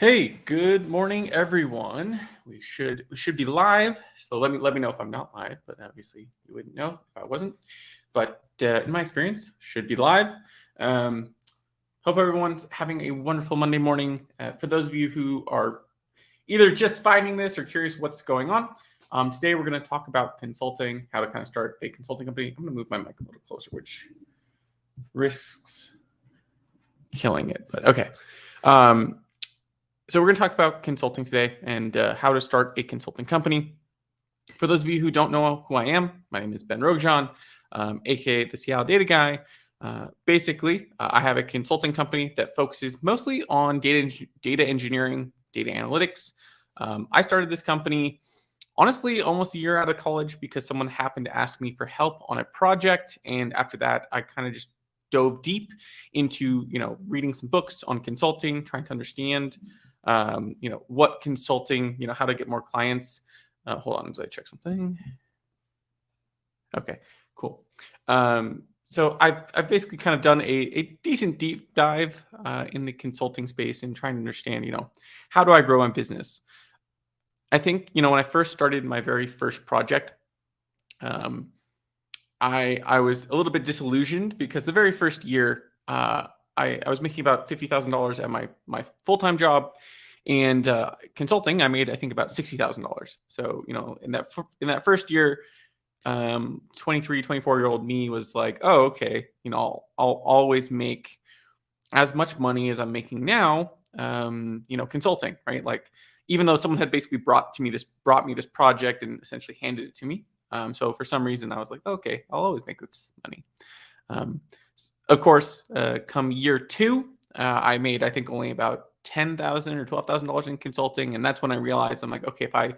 Hey, good morning, everyone. We should be live. So let me know if I'm not live, but obviously you wouldn't know if I wasn't. But in my experience, should be live. Hope everyone's having a wonderful Monday morning. For those of you who are either just finding this or curious what's going on, today we're going to talk about consulting, how to kind of start a consulting company. I'm going to move my mic a little closer, which risks killing it, but okay. So we're going to talk about consulting today and how to start a consulting company. For those of you who don't know who I am, my name is Ben Rojan, aka the Seattle Data Guy. Basically, I have a consulting company that focuses mostly on data engineering, data analytics. I started this company, honestly, almost a year out of college because someone happened to ask me for help on a project. And after that, I kind of just dove deep into, reading some books on consulting, trying to understand what consulting, how to get more clients. Hold on, as I check something. Okay, cool. So I've basically kind of done a decent deep dive in the consulting space and trying to understand, how do I grow my business? I think, when I first started my very first project, I was a little bit disillusioned because the very first year, I was making about $50,000 at my full-time job, and consulting I made I think about $60,000. So in that first year, 23, 24-year-old me was like, oh, okay, I'll always make as much money as I'm making now, consulting, right? Like, even though someone had basically brought me this project and essentially handed it to me. So for some reason I was like, okay, I'll always make this money. Of course, come year two, I made, I think, only about $10,000 or $12,000 in consulting. And that's when I realized, I'm like, okay, if I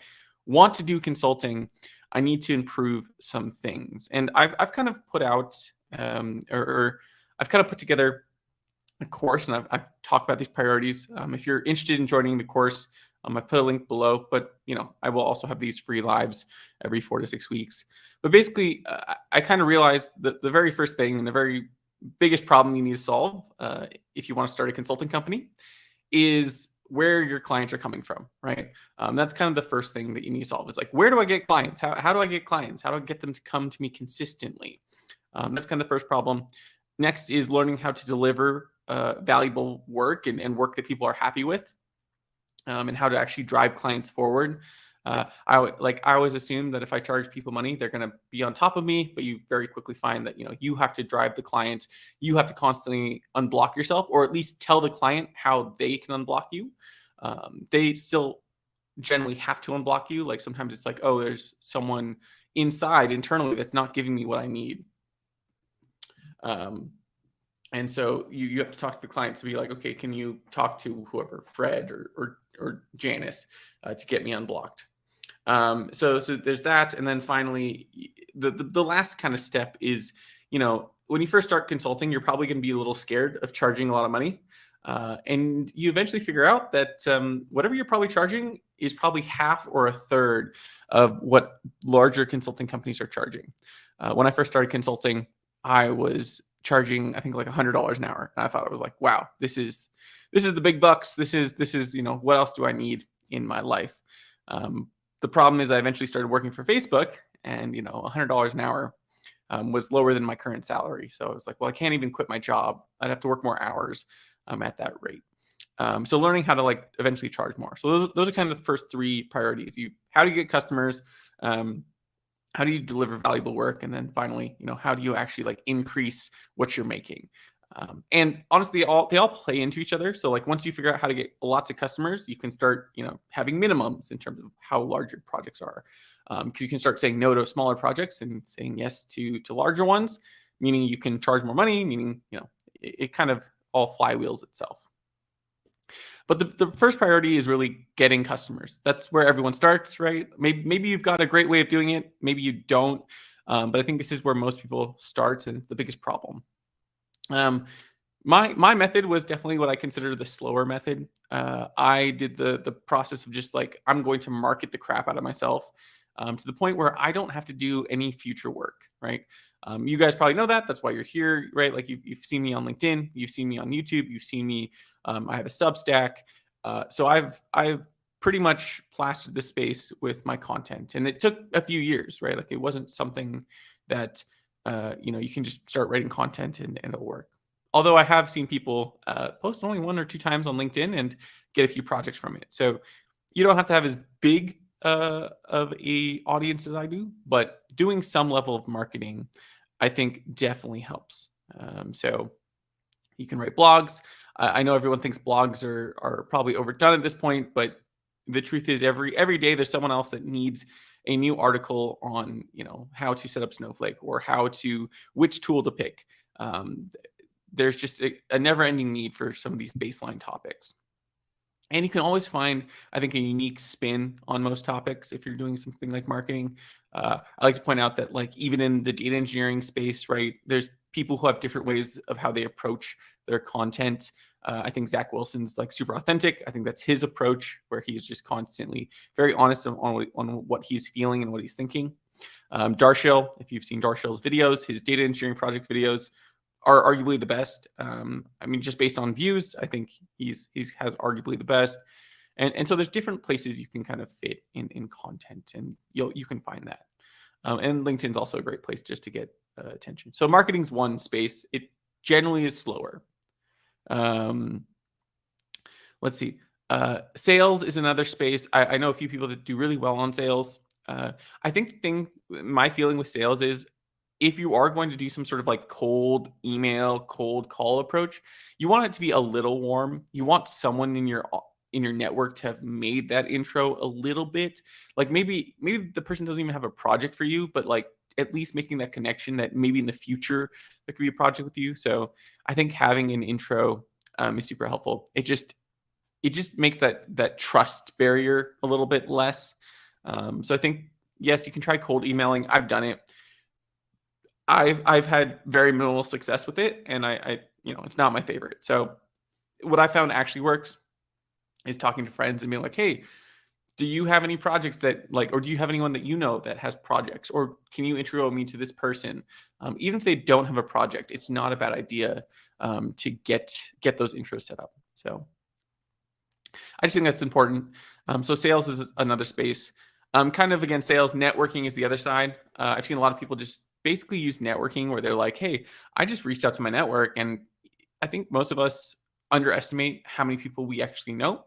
want to do consulting, I need to improve some things. And I've kind of put out, or I've kind of put together a course, and I've talked about these priorities. If you're interested in joining the course, I put a link below, but I will also have these free lives every 4 to 6 weeks. But basically, I kind of realized that the very first thing and the very biggest problem you need to solve if you want to start a consulting company is where your clients are coming from, right? That's kind of the first thing that you need to solve is like, where do I get clients? How do I get clients? How do I get them to come to me consistently? That's kind of the first problem. Next is learning how to deliver valuable work and work that people are happy with, and how to actually drive clients forward. I always assume that if I charge people money, they're going to be on top of me, but you very quickly find that, you have to drive the client. You have to constantly unblock yourself, or at least tell the client how they can unblock you. They still generally have to unblock you. Like sometimes it's like, oh, there's someone internally that's not giving me what I need. And so you have to talk to the client to be like, okay, can you talk to whoever, Fred or Janice, to get me unblocked? So there's that. And then finally, the last kind of step is, when you first start consulting, you're probably going to be a little scared of charging a lot of money. And you eventually figure out that whatever you're probably charging is probably half or a third of what larger consulting companies are charging. When I first started consulting, I was charging, I think, like $100 an hour. And I thought it was like, wow, this is the big bucks. This is, what else do I need in my life? The problem is I eventually started working for Facebook, and, $100 an hour was lower than my current salary. So I was like, well, I can't even quit my job. I'd have to work more hours at that rate. So learning how to eventually charge more. So those are kind of the first three priorities. How do you get customers? How do you deliver valuable work? And then finally, how do you actually increase what you're making? And honestly, they all play into each other. So once you figure out how to get lots of customers, you can start, having minimums in terms of how large your projects are. Because you can start saying no to smaller projects and saying yes to larger ones, meaning you can charge more money, meaning, it kind of all flywheels itself. But the first priority is really getting customers. That's where everyone starts, right? Maybe you've got a great way of doing it. Maybe you don't. But I think this is where most people start, and it's the biggest problem. My method was definitely what I consider the slower method. I did the process of just I'm going to market the crap out of myself to the point where I don't have to do any future work, right? You guys probably know that. That's why you're here, right? You've seen me on LinkedIn. You've seen me on YouTube. You've seen me. I have a Substack. So I've pretty much plastered the space with my content, and it took a few years, right? Like it wasn't something that you can just start writing content and it'll work. Although I have seen people post only 1 or 2 times on LinkedIn and get a few projects from it. So you don't have to have as big of a audience as I do, but doing some level of marketing, I think definitely helps. So you can write blogs. I know everyone thinks blogs are probably overdone at this point, but the truth is every day there's someone else that needs a new article on how to set up Snowflake or which tool to pick. There's just a never-ending need for some of these baseline topics. And you can always find, I think, a unique spin on most topics if you're doing something like marketing. I like to point out that, like, even in the data engineering space, right, there's people who have different ways of how they approach their content. I think Zach Wilson's like super authentic. I think that's his approach, where he's just constantly very honest on what he's feeling and what he's thinking. Darshil, if you've seen Darshil's videos, his data engineering project videos are arguably the best. I mean, just based on views, I think he's has arguably the best. And so there's different places you can kind of fit in content, and you can find that. And LinkedIn's also a great place just to get attention. So marketing's one space. It generally is slower. Let's see. Sales is another space. I know a few people that do really well on sales. I think my feeling with sales is, if you are going to do some sort of like cold email, cold call approach, you want it to be a little warm. You want someone in your network to have made that intro a little bit. Like maybe the person doesn't even have a project for you, but like at least making that connection that maybe in the future there could be a project with you. So I think having an intro is super helpful. It just makes that trust barrier a little bit less. So I think, yes, you can try cold emailing. I've done it. I've had very minimal success with it, and I it's not my favorite. So what I found actually works is talking to friends and being like, hey, do you have any projects or do you have anyone that you know that has projects, or can you intro me to this person? Even if they don't have a project, it's not a bad idea to get those intros set up. So I just think that's important. So sales is another space. Kind of, again, sales, networking is the other side. I've seen a lot of people just basically use networking where they're like, hey, I just reached out to my network. And I think most of us underestimate how many people we actually know.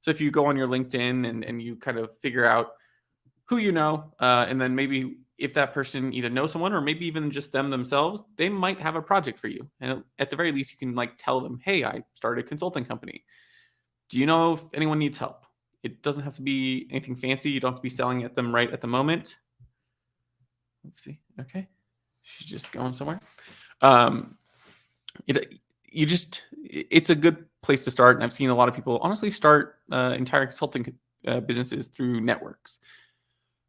So if you go on your LinkedIn and you kind of figure out who you know, and then maybe if that person either knows someone or maybe even just them themselves, they might have a project for you. And at the very least, you can like tell them, hey, I started a consulting company. Do you know if anyone needs help? It doesn't have to be anything fancy. You don't have to be selling at them right at the moment. Let's see. Okay. She's just going somewhere. It's a good place to start. And I've seen a lot of people honestly start entire consulting businesses through networks.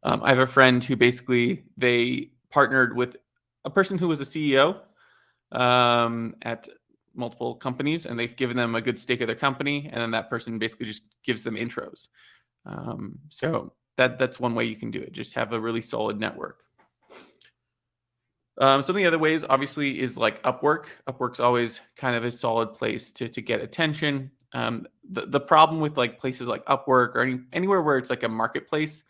I have a friend who basically they partnered with a person who was a CEO at multiple companies, and they've given them a good stake of their company, and then that person basically just gives them intros. So that's one way you can do it. Just have a really solid network. Some of the other ways, obviously, is like Upwork. Upwork's always kind of a solid place to get attention. The problem with like places like Upwork or anywhere where it's like a marketplace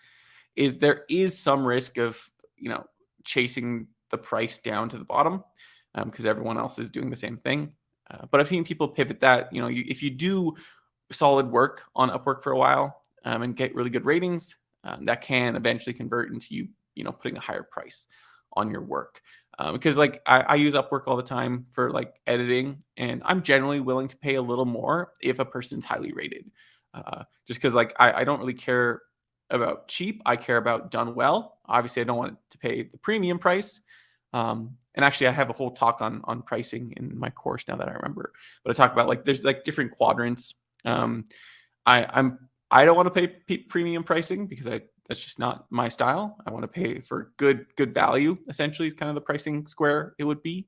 is there is some risk of chasing the price down to the bottom because everyone else is doing the same thing. But I've seen people pivot that. If you do solid work on Upwork for a while and get really good ratings, that can eventually convert into you putting a higher price on your work. Because like I use Upwork all the time for like editing, and I'm generally willing to pay a little more if a person's highly rated. Just because like I don't really care about cheap. I care about done well. Obviously, I don't want to pay the premium price. And actually, I have a whole talk on pricing in my course now that I remember. But I talk about like there's like different quadrants. I don't want to pay premium pricing because that's just not my style. I want to pay for good value. Essentially, is kind of the pricing square it would be.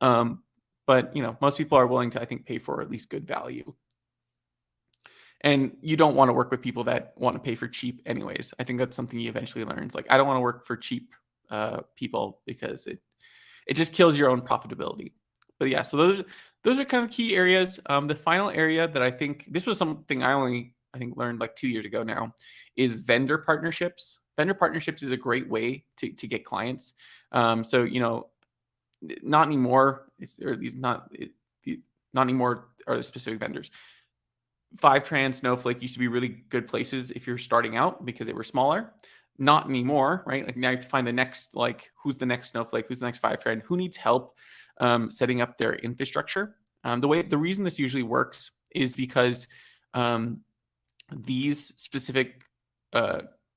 But most people are willing to, I think, pay for at least good value. And you don't want to work with people that want to pay for cheap anyways. I think that's something you eventually learn. It's like, I don't want to work for cheap people because it just kills your own profitability. But yeah, so those are kind of key areas. The final area that I think, this was something I think learned like 2 years ago now, is vendor partnerships. Vendor partnerships is a great way to get clients. So, not anymore, or at least not anymore are the specific vendors. Fivetran, Snowflake used to be really good places if you're starting out because they were smaller. Not anymore, right? Like now you have to find the next, like, who's the next Snowflake, who's the next Fivetran, who needs help setting up their infrastructure. The reason this usually works is because these specific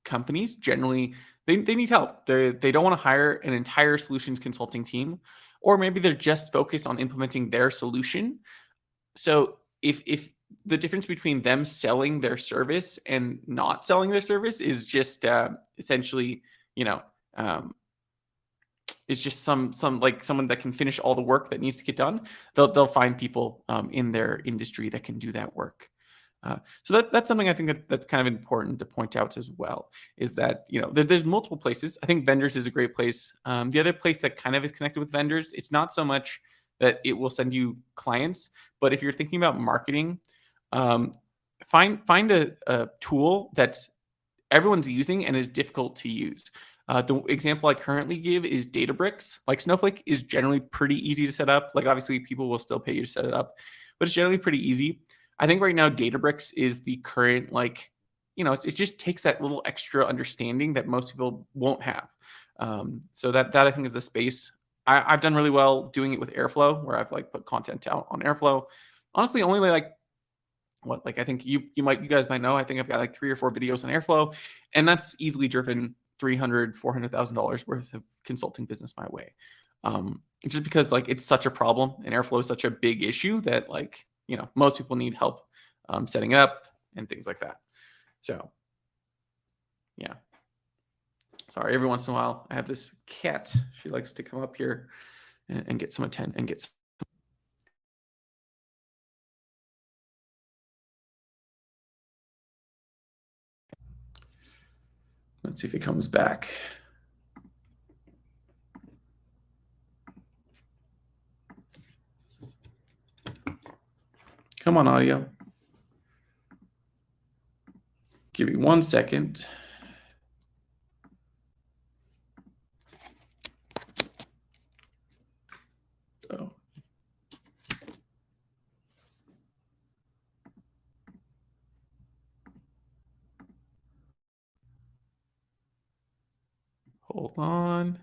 companies generally they need help. They don't want to hire an entire solutions consulting team, or maybe they're just focused on implementing their solution. So if the difference between them selling their service and not selling their service is just essentially, it's just some like someone that can finish all the work that needs to get done, they'll find people in their industry that can do that work. So that's something I think that's kind of important to point out as well, is that, there's multiple places. I think vendors is a great place. The other place that kind of is connected with vendors, it's not so much that it will send you clients, but if you're thinking about marketing, find a tool that everyone's using and is difficult to use. The example I currently give is Databricks. Like Snowflake is generally pretty easy to set up. Like obviously people will still pay you to set it up, but it's generally pretty easy. I think right now Databricks is the current, like, it just takes that little extra understanding that most people won't have. So that I think is the space. I've done really well doing it with Airflow, where I've like put content out on Airflow. Honestly, only like I think you guys might know, I think I've got like 3 or 4 videos on Airflow, and that's easily driven $300,000-$400,000 worth of consulting business my way. Just because like it's such a problem and Airflow is such a big issue that like, most people need help setting it up and things like that. So yeah. Sorry, every once in a while I have this cat. She likes to come up here and get some attention and get some. Let's see if he comes back. Come on, audio. Give me 1 second. So. Hold on.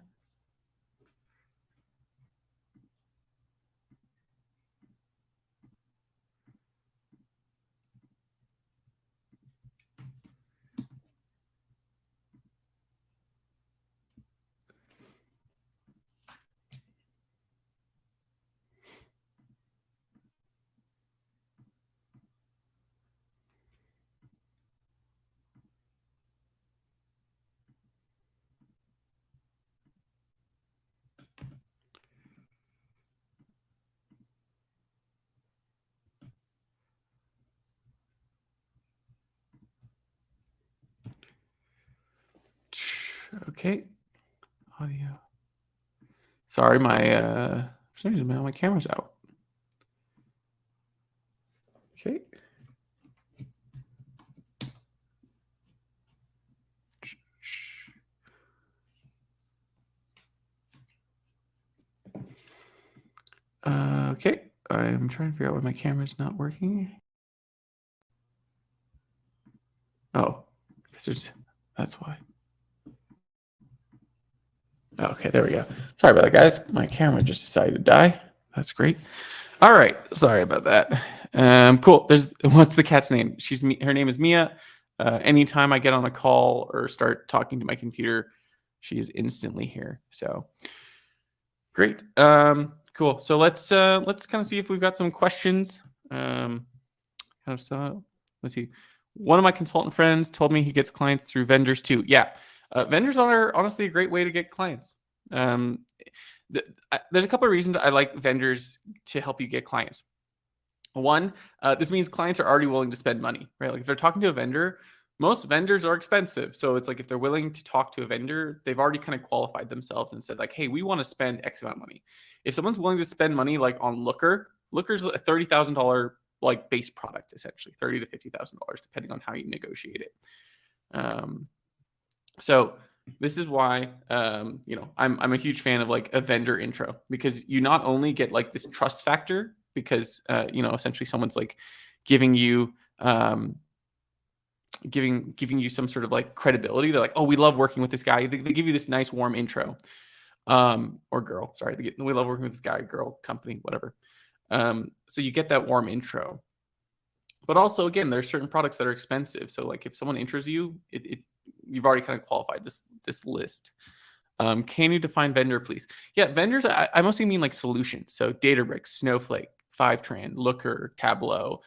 Okay. Audio. Sorry, for some reason my camera's out. Okay. Okay. I'm trying to figure out why my camera's not working. Oh, because that's why. Okay, there we go. Sorry about that, guys. My camera just decided to die. That's great. All right, sorry about that. Cool. What's the cat's name? Her name is Mia. Anytime I get on a call or start talking to my computer, she is instantly here. So great. Cool. So let's kind of see if we've got some questions. Let's see. One of my consultant friends told me he gets clients through vendors too. Yeah. Vendors are honestly a great way to get clients. There's a couple of reasons I like vendors to help you get clients. One, this means clients are already willing to spend money, right? Like if they're talking to a vendor, most vendors are expensive. So it's like if they're willing to talk to a vendor, they've already kind of qualified themselves and said like, hey, we want to spend X amount of money. If someone's willing to spend money like on Looker, Looker's a $30,000 like base product, essentially $30,000 to $50,000, depending on how you negotiate it. So this is why I'm a huge fan of like a vendor intro, because you not only get like this trust factor, because essentially someone's like giving you giving you some sort of like credibility. They're like, oh, we love working with this guy. They give you this nice warm intro, or girl. Sorry, we love working with this guy, girl, company, whatever. So you get that warm intro. But also, again, there's certain products that are expensive. So like if someone intros you, you've already kind of qualified this list. Can you define vendor, please? Yeah, vendors, I mostly mean like solutions. So Databricks, Snowflake, Fivetran, Looker, Tableau.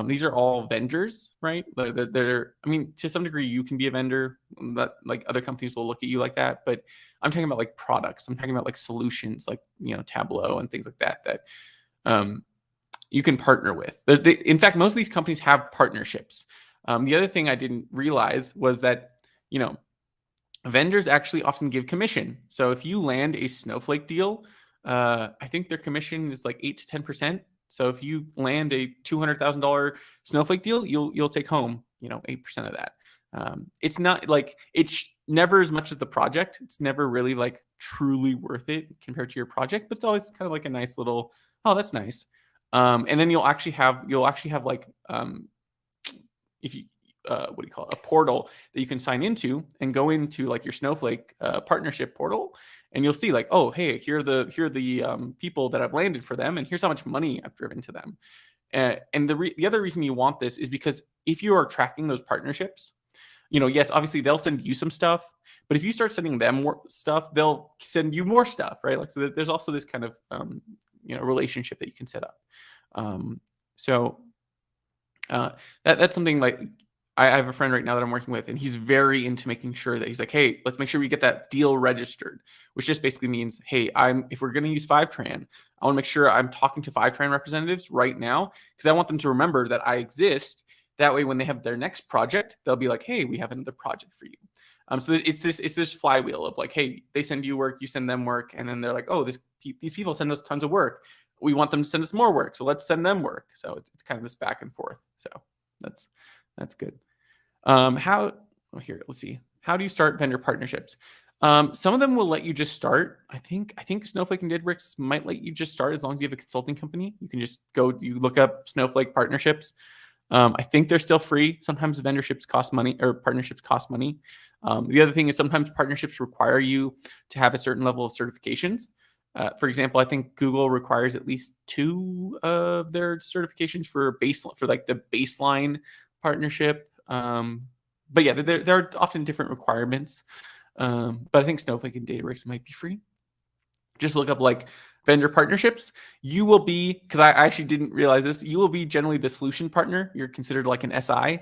These are all vendors, right? They're, I mean, to some degree, you can be a vendor. That like other companies will look at you like that. But I'm talking about like products. I'm talking about like solutions, like Tableau and things like that you can partner with. In fact, most of these companies have partnerships. The other thing I didn't realize was that vendors actually often give commission. So if you land a Snowflake deal, I think their commission is like 8 to 10%. So if you land a $200,000 Snowflake deal, you'll take home 8% of that. It's not like it's never as much as the project. It's never really like truly worth it compared to your project, but it's always kind of like a nice little, oh, that's nice. And then you'll actually have like if you what do you call it, a portal that you can sign into and go into like your Snowflake partnership portal, and you'll see like, oh, hey, here are the people that I've landed for them, and here's how much money I've driven to them. And the other reason you want this is because if you are tracking those partnerships, yes, obviously they'll send you some stuff, but if you start sending them more stuff, they'll send you more stuff, right? Like, so there's also this kind of relationship that you can set up. That's something like I have a friend right now that I'm working with, and he's very into making sure that he's like, hey, let's make sure we get that deal registered, which just basically means, hey, if we're going to use Fivetran, I want to make sure I'm talking to Fivetran representatives right now, because I want them to remember that I exist. That way, when they have their next project, they'll be like, hey, we have another project for you. So it's this flywheel of like, hey, they send you work, you send them work, and then they're like, oh, these people send us tons of work. We want them to send us more work, so let's send them work. So it's kind of this back and forth. So that's good. Let's see. How do you start vendor partnerships? Some of them will let you just start. I think Snowflake and Databricks might let you just start as long as you have a consulting company. You can just you look up Snowflake partnerships. I think they're still free. Sometimes vendorships cost money, or partnerships cost money. The other thing is sometimes partnerships require you to have a certain level of certifications. For example, I think Google requires at least 2 of their certifications for like the baseline partnership. But yeah, there are often different requirements. But I think Snowflake and Databricks might be free. Just look up like vendor partnerships. You will be, because I actually didn't realize this, you will be generally the solution partner. You're considered like an SI.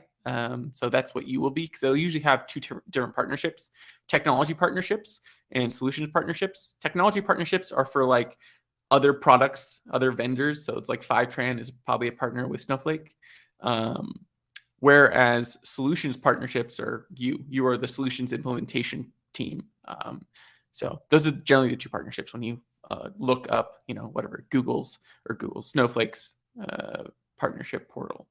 So that's what you will be, because they'll usually have 2 different partnerships: technology partnerships and solutions partnerships. Technology partnerships are for like other products, other vendors. So it's like Fivetran is probably a partner with Snowflake. Whereas solutions partnerships are you are the solutions implementation team. So those are generally the 2 partnerships when you look up, whatever, Google's Snowflake's partnership portal.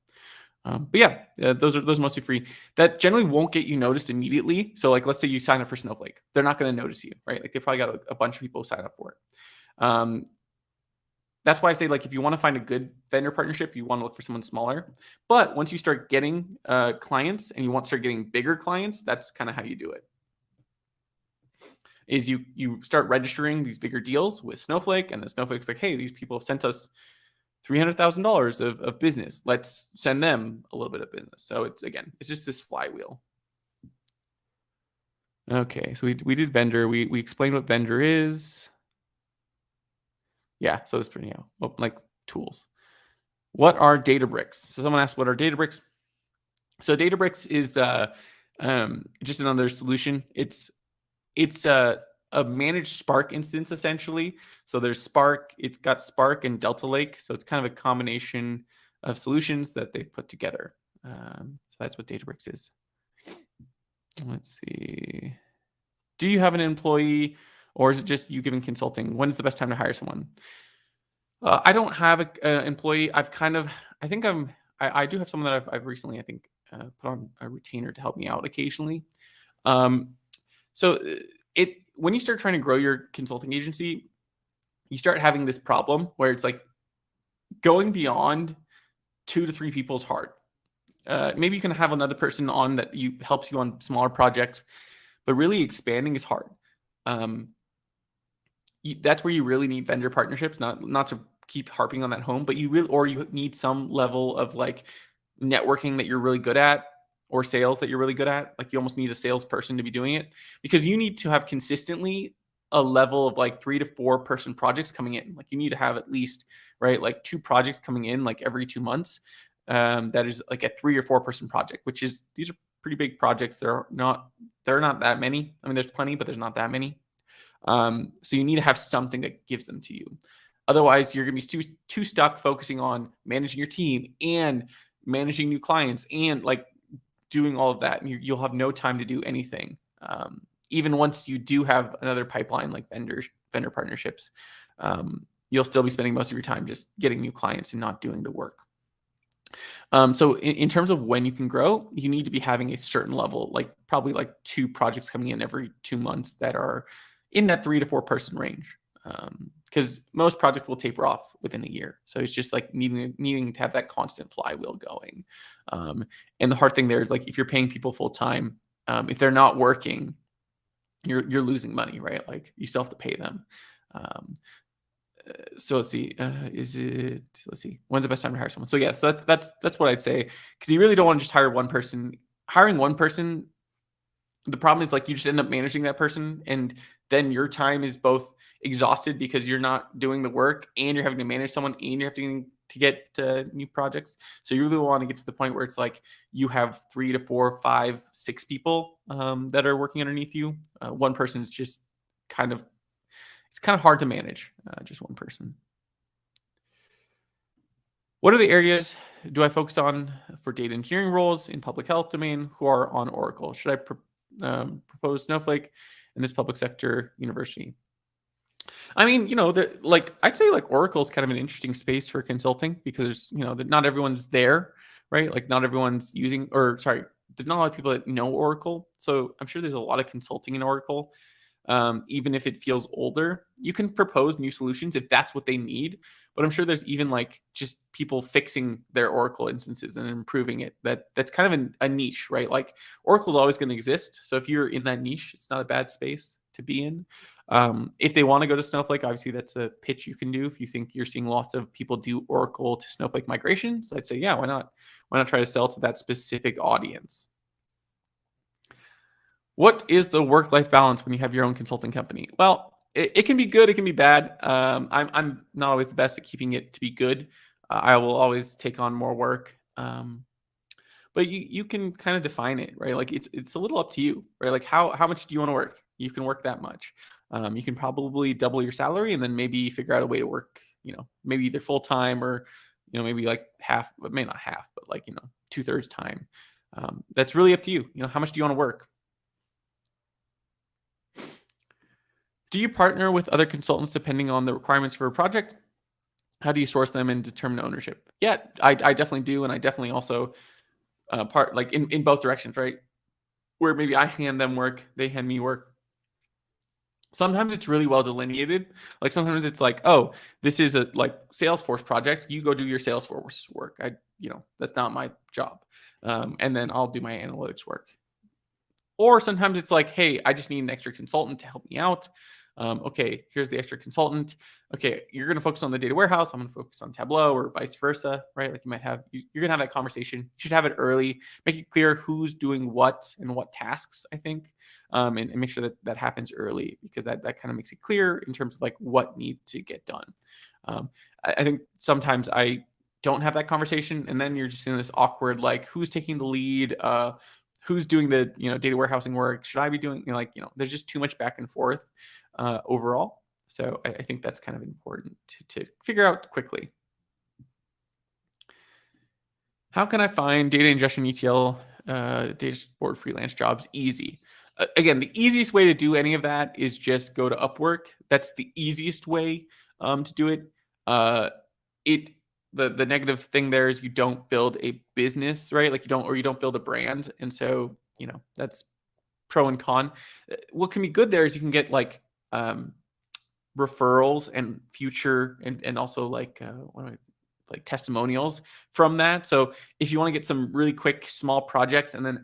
But yeah, those are mostly free. That generally won't get you noticed immediately. So like, let's say you sign up for Snowflake, they're not going to notice you, right? Like they probably got a bunch of people sign up for it. That's why I say, like, if you want to find a good vendor partnership, you want to look for someone smaller. But once you start getting clients and you want to start getting bigger clients, that's kind of how you do it. Is you start registering these bigger deals with Snowflake, and the Snowflake's like, hey, these people have sent us $300,000 of business. Let's send them a little bit of business. So it's just this flywheel. Okay, so we did vendor. We explained what vendor is. Yeah, so it's pretty, like tools. What are Databricks? So someone asked, what are Databricks? So Databricks is just another solution. It's a managed Spark instance, essentially. So there's Spark, it's got Spark and Delta Lake. So it's kind of a combination of solutions that they've put together. So that's what Databricks is. Let's see. Do you have an employee, or is it just you giving consulting? When's the best time to hire someone? I don't have an employee. I think I do have someone that I've recently, I think, put on a retainer to help me out occasionally. Um, so when you start trying to grow your consulting agency, you start having this problem where it's like going beyond 2 to 3 people is hard. Maybe you can have another person on that helps you on smaller projects, but really expanding is hard. That's where you really need vendor partnerships, not to keep harping on that home, but you need some level of like networking that you're really good at, or sales that you're really good at. Like you almost need a salesperson to be doing it, because you need to have consistently a level of like 3 to 4 person projects coming in. Like you need to have at least, right, like 2 projects coming in like every 2 months. That is like a 3 or 4 person project, these are pretty big projects. They're not that many. I mean, there's plenty, but there's not that many. So you need to have something that gives them to you. Otherwise, you're going to be too stuck focusing on managing your team and managing new clients and like doing all of that. And you'll have no time to do anything. Even once you do have another pipeline like vendor partnerships, you'll still be spending most of your time just getting new clients and not doing the work. So in terms of when you can grow, you need to be having a certain level, like probably like 2 projects coming in every 2 months that are in that 3 to 4 person range. Because most projects will taper off within a year. So it's just like needing to have that constant flywheel going. And the hard thing there is like, if you're paying people full time, if they're not working, you're losing money, right? Like you still have to pay them. So let's see, let's see, when's the best time to hire someone? So yeah, so that's what I'd say. Because you really don't want to just hire one person. Hiring one person, the problem is like you just end up managing that person, and then your time is both exhausted because you're not doing the work and you're having to manage someone and you're having to get new projects. So you really want to get to the point where it's like you have 3 to 4, 5, 6 people that are working underneath you. One person is just it's kind of hard to manage, just one person. What are the areas do I focus on for data engineering roles in public health domain who are on Oracle? Should I propose Snowflake in this public sector university? I mean, like I'd say like Oracle is kind of an interesting space for consulting, because that not everyone's there, right? Like not everyone's there's not a lot of people that know Oracle. So I'm sure there's a lot of consulting in Oracle. Even if it feels older, you can propose new solutions if that's what they need. But I'm sure there's even like just people fixing their Oracle instances and improving it. That's kind of a niche, right? Like Oracle's always going to exist. So if you're in that niche, it's not a bad space to be in. If they want to go to Snowflake, obviously that's a pitch you can do. If you think you're seeing lots of people do Oracle to Snowflake migration, so I'd say, yeah, why not? Why not try to sell to that specific audience? What is the work-life balance when you have your own consulting company? Well, it can be good. It can be bad. I'm not always the best at keeping it to be good. I will always take on more work. But you can kind of define it, right? Like it's a little up to you, right? Like how much do you want to work? You can work that much. You can probably double your salary and then maybe figure out a way to work, maybe either full time or, maybe like half, but maybe not half, but like, 2/3 time. That's really up to you. How much do you want to work? Do you partner with other consultants depending on the requirements for a project? How do you source them and determine ownership? Yeah, I definitely do. And I definitely also part like in both directions, right? Where maybe I hand them work, they hand me work. Sometimes it's really well delineated. Like sometimes it's like, oh, this is a like Salesforce project. You go do your Salesforce work. That's not my job. And then I'll do my analytics work. Or sometimes it's like, hey, I just need an extra consultant to help me out. Okay, here's the extra consultant. Okay, you're going to focus on the data warehouse. I'm going to focus on Tableau, or vice versa, right? Like you're going to have that conversation. You should have it early. Make it clear who's doing what and what tasks, I think, and make sure that happens early, because that kind of makes it clear in terms of like what needs to get done. I think sometimes I don't have that conversation, and then you're just in this awkward, like, who's taking the lead? Who's doing the data warehousing work? Should I be doing there's just too much back and forth overall. So I think that's kind of important to figure out quickly. How can I find data ingestion ETL dashboard freelance jobs easy? Again, the easiest way to do any of that is just go to Upwork. That's the easiest way to do it. Uh, it the negative thing there is you don't build a business, right? Like you don't build a brand, and so that's pro and con. What can be good there is you can get like referrals and future and also like like testimonials from that. So if you want to get some really quick small projects and then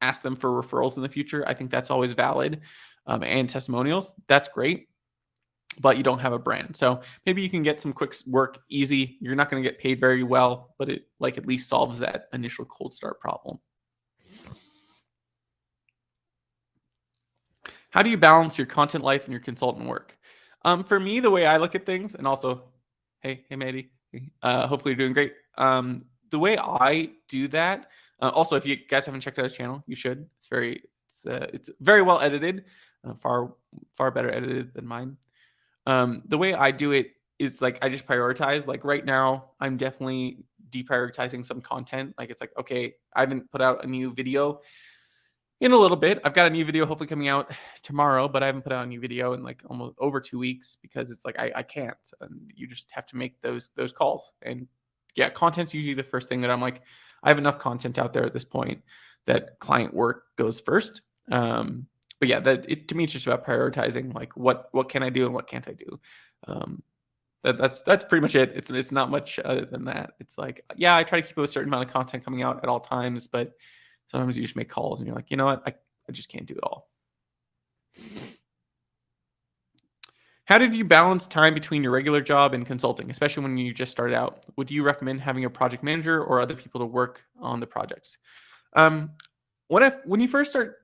ask them for referrals in the future, I think that's always valid. And testimonials, that's great, but you don't have a brand. So maybe you can get some quick work easy. You're not going to get paid very well, but it like at least solves that initial cold start problem. How do you balance your content life and your consultant work? For me, the way I look at things, and also, hey, Maddie, hopefully you're doing great. The way I do that, also, if you guys haven't checked out his channel, you should. It's very well edited, far better edited than mine. The way I do it is like I just prioritize. Like right now, I'm definitely deprioritizing some content. Like it's like, okay, I haven't put out a new video in a little bit. I've got a new video hopefully coming out tomorrow, but I haven't put out a new video in like almost over 2 weeks because it's like I can't. And you just have to make those calls. And yeah, content's usually the first thing that I'm like, I have enough content out there at this point that client work goes first. But yeah, to me it's just about prioritizing like what can I do and what can't I do. That's pretty much it. It's not much other than that. It's like, yeah, I try to keep a certain amount of content coming out at all times, but sometimes you just make calls and you're like, you know what? I just can't do it all. How did you balance time between your regular job and consulting, especially when you just started out? Would you recommend having a project manager or other people to work on the projects? When you first start,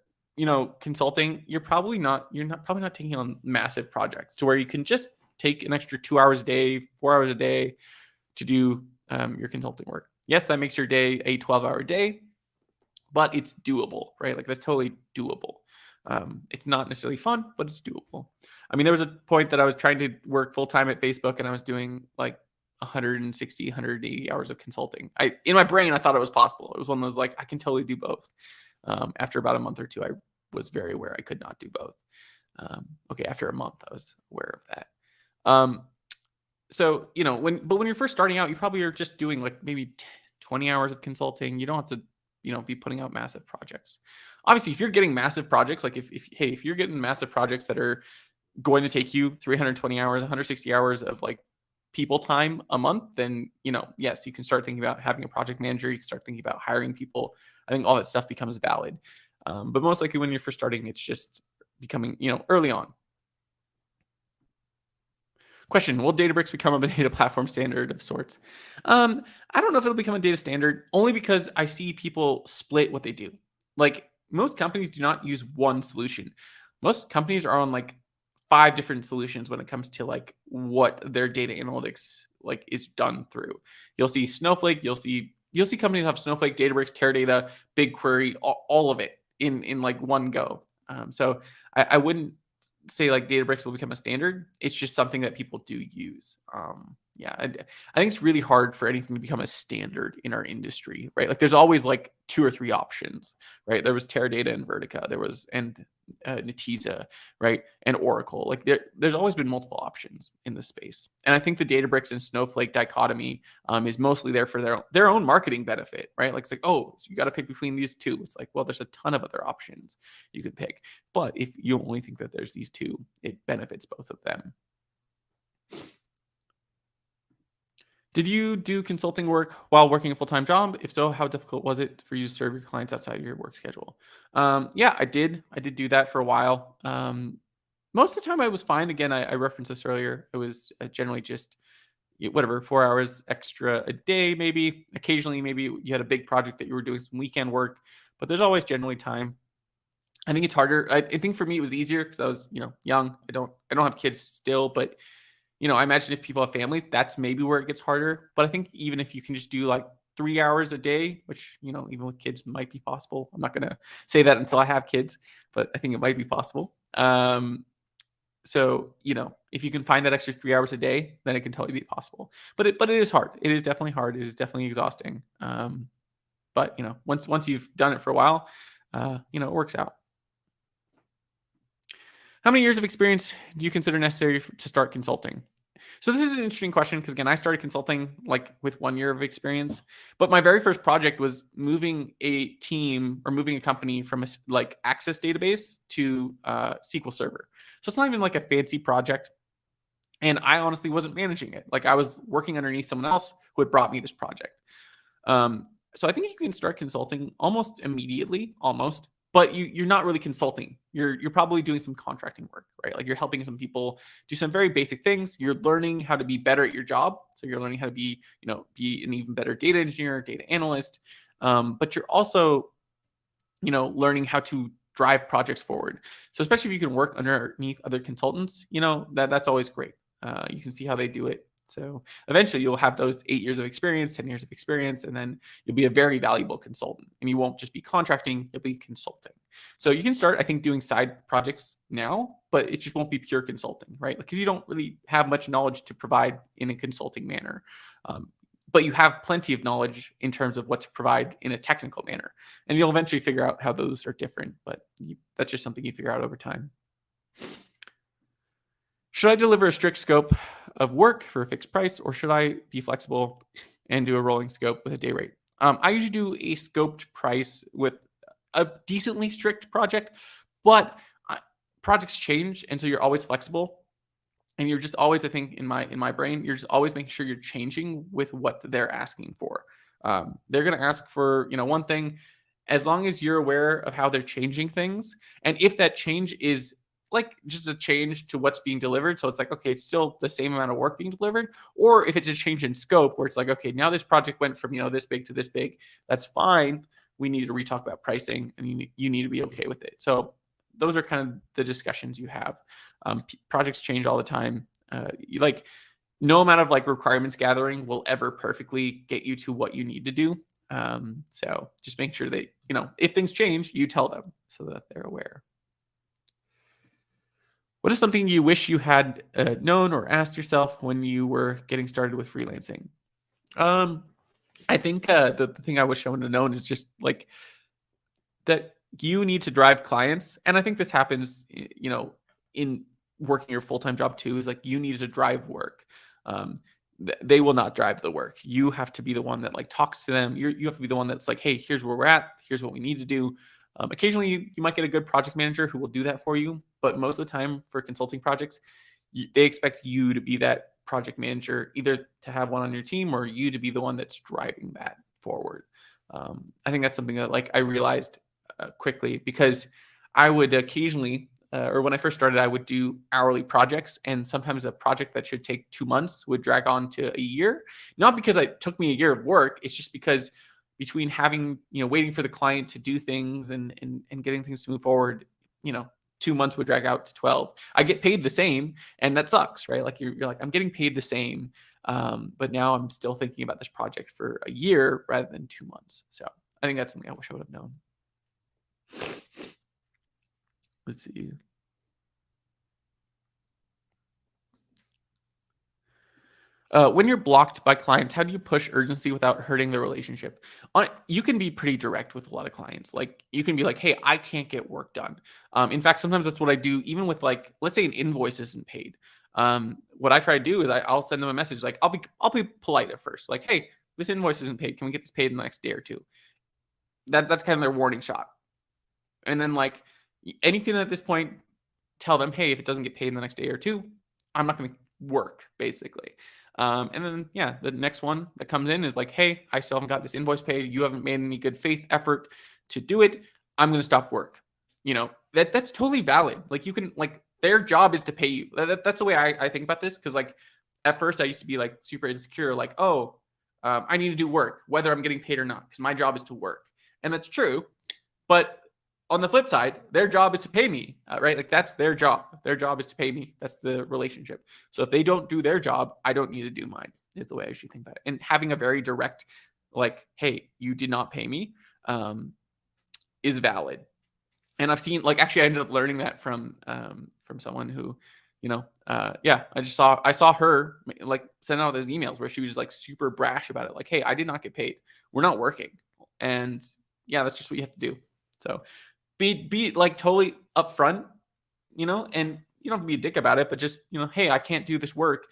consulting, you're probably not taking on massive projects to where you can just take an extra 2 hours a day, 4 hours a day to do your consulting work. Yes, that makes your day a 12-hour day, but it's doable, right? Like that's totally doable. It's not necessarily fun, but it's doable. I mean, there was a point that I was trying to work full time at Facebook and I was doing like 160, 180 hours of consulting. In my brain, I thought it was possible. It was one of those like, I can totally do both. After about a month or two, I was very aware I could not do both. Okay, after a month, I was aware of that. So, when you're first starting out, you probably are just doing like maybe 20 hours of consulting. You don't have to be putting out massive projects. Obviously, if you're getting massive projects, like if you're getting massive projects that are going to take you 320 hours, 160 hours of like people time a month, then, yes, you can start thinking about having a project manager. You can start thinking about hiring people. I think all that stuff becomes valid. But most likely when you're first starting, it's just becoming, early on. Question, will Databricks become a data platform standard of sorts? I don't know if it'll become a data standard, only because I see people split what they do. Like most companies do not use one solution. Most companies are on like 5 different solutions when it comes to like what their data analytics like is done through. You'll see Snowflake, you'll see companies have Snowflake, Databricks, Teradata, BigQuery, all of it in like one go. So I wouldn't say like Databricks will become a standard. It's just something that people do use. I think it's really hard for anything to become a standard in our industry, right? Like there's always like 2 or 3 options, right? There was Teradata and Vertica, there was Netezza, right? And Oracle. Like there's always been multiple options in this space. And I think the Databricks and Snowflake dichotomy is mostly there for their own marketing benefit, right? Like it's like, oh, so you got to pick between these 2. It's like, well, there's a ton of other options you could pick. But if you only think that there's these 2, it benefits both of them. Did you do consulting work while working a full-time job? If so, how difficult was it for you to serve your clients outside of your work schedule? Yeah, I did. I did do that for a while. Most of the time I was fine. Again, I referenced this earlier. It was generally just whatever, 4 hours extra a day, maybe. Occasionally, maybe you had a big project that you were doing some weekend work, but there's always generally time. I think it's harder. I think for me it was easier because I was, young. I don't have kids still, but I imagine if people have families, that's maybe where it gets harder. But I think even if you can just do like 3 hours a day, which, even with kids might be possible. I'm not going to say that until I have kids, but I think it might be possible. So, if you can find that extra 3 hours a day, then it can totally be possible. But it is hard. It is definitely hard. It is definitely exhausting. But, once you've done it for a while, it works out. How many years of experience do you consider necessary to start consulting? So this is an interesting question because again, I started consulting like with 1 year of experience, but my very first project was moving a team or moving a company from a like Access database to SQL Server. So it's not even like a fancy project, and I honestly wasn't managing it. Like I was working underneath someone else who had brought me this project. So I think you can start consulting almost immediately, almost, but you're not really consulting. You're probably doing some contracting work, right? Like you're helping some people do some very basic things. You're learning how to be better at your job. So you're learning how to be, be an even better data engineer, data analyst. But you're also, learning how to drive projects forward. So especially if you can work underneath other consultants, that's always great. You can see how they do it. So eventually you'll have those 8 years of experience, 10 years of experience, and then you'll be a very valuable consultant. And you won't just be contracting, you'll be consulting. So you can start, I think, doing side projects now, but it just won't be pure consulting, right? Because you don't really have much knowledge to provide in a consulting manner. But you have plenty of knowledge in terms of what to provide in a technical manner. And you'll eventually figure out how those are different, but that's just something you figure out over time. Should I deliver a strict scope of work for a fixed price, or should I be flexible and do a rolling scope with a day rate? I usually do a scoped price with a decently strict project, but projects change, and so you're always flexible. And you're just always, I think, in my brain, you're just always making sure you're changing with what they're asking for. They're going to ask for, one thing, as long as you're aware of how they're changing things, and if that change is like just a change to what's being delivered. So it's like, okay, it's still the same amount of work being delivered. Or if it's a change in scope where it's like, okay, now this project went from, this big to this big, that's fine. We need to retalk about pricing, and you need to be okay with it. So those are kind of the discussions you have. Projects change all the time. No amount of like requirements gathering will ever perfectly get you to what you need to do. So just make sure that, if things change, you tell them so that they're aware. What is something you wish you had known or asked yourself when you were getting started with freelancing? I think the thing I wish I would have known is just like that you need to drive clients. And I think this happens, in working your full-time job too, is like you need to drive work. They will not drive the work. You have to be the one that like talks to them. You have to be the one that's like, hey, here's where we're at. Here's what we need to do. Occasionally, you might get a good project manager who will do that for you. But most of the time for consulting projects, they expect you to be that project manager, either to have one on your team or you to be the one that's driving that forward. I think that's something that like I realized quickly, because I would occasionally, or when I first started, I would do hourly projects, and sometimes a project that should take 2 months would drag on to a year. Not because it took me a year of work, it's just because between having, waiting for the client to do things and getting things to move forward, 2 months would drag out to 12. I get paid the same, and that sucks, right? Like you're like, I'm getting paid the same, but now I'm still thinking about this project for a year rather than 2 months. So I think that's something I wish I would have known. Let's see. When you're blocked by clients, how do you push urgency without hurting the relationship? You can be pretty direct with a lot of clients. Like you can be like, hey, I can't get work done. In fact, sometimes that's what I do, even with like, let's say an invoice isn't paid. What I try to do is I'll send them a message. Like I'll be polite at first. Like, hey, this invoice isn't paid. Can we get this paid in the next day or two? That's kind of their warning shot. And then like, and you can at this point tell them, hey, if it doesn't get paid in the next day or two, I'm not going to work, basically. And then, yeah, the next one that comes in is like, hey, I still haven't got this invoice paid. You haven't made any good faith effort to do it. I'm going to stop work. That's totally valid. Like you can, like, their job is to pay you. That's the way I think about this. Cause like at first I used to be like super insecure, like, oh, I need to do work, whether I'm getting paid or not, because my job is to work. And that's true. But on the flip side, their job is to pay me, right? Like that's their job. Their job is to pay me. That's the relationship. So if they don't do their job, I don't need to do mine, is the way I should think about it. And having a very direct, like, hey, you did not pay me, is valid. And I've seen, like, actually I ended up learning that from someone who, I saw her like send out those emails where she was just like super brash about it. Like, hey, I did not get paid. We're not working. And yeah, that's just what you have to do. So be like totally upfront, and you don't have to be a dick about it, but just, hey, I can't do this work.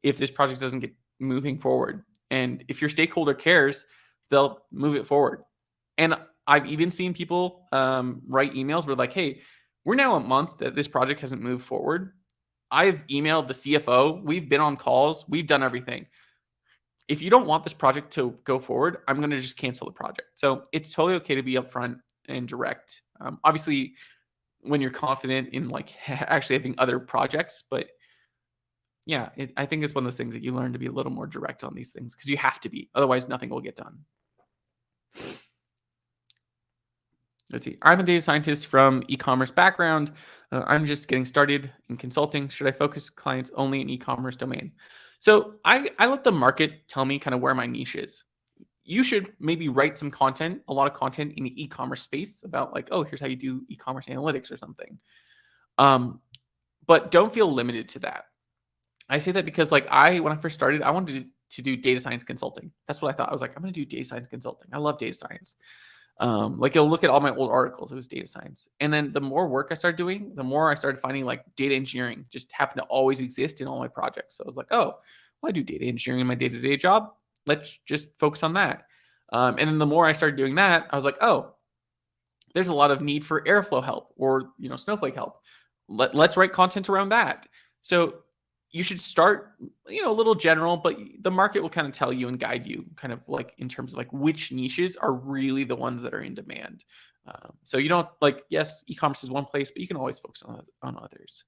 if this project doesn't get moving forward. And if your stakeholder cares, they'll move it forward. And I've even seen people write emails where like, hey, we're now a month that this project hasn't moved forward. I've emailed the CFO. We've been on calls. We've done everything. If you don't want this project to go forward, I'm going to just cancel the project. So it's totally okay to be upfront and direct. Obviously, when you're confident in like actually having other projects, but yeah, I think it's one of those things that you learn to be a little more direct on these things because you have to be. Otherwise, nothing will get done. Let's see. I'm a data scientist from e-commerce background. I'm just getting started in consulting. Should I focus clients only in e-commerce domain? So I let the market tell me kind of where my niche is. You should maybe write some content, a lot of content in the e-commerce space about like, oh, here's how you do e-commerce analytics or something. But don't feel limited to that. I say that because like when I first started, I wanted to do data science consulting. That's what I thought. I was like, I'm going to do data science consulting. I love data science. Like you'll look at all my old articles, it was data science. And then the more work I started doing, the more I started finding like data engineering just happened to always exist in all my projects. So I was like, oh, well, I do data engineering in my day-to-day job. Let's just focus on that. And then the more I started doing that, I was like, oh, there's a lot of need for Airflow help or, Snowflake help. Let's write content around that. So you should start, a little general, but the market will kind of tell you and guide you kind of like in terms of like which niches are really the ones that are in demand. So you don't like, yes, e-commerce is one place, but you can always focus on others.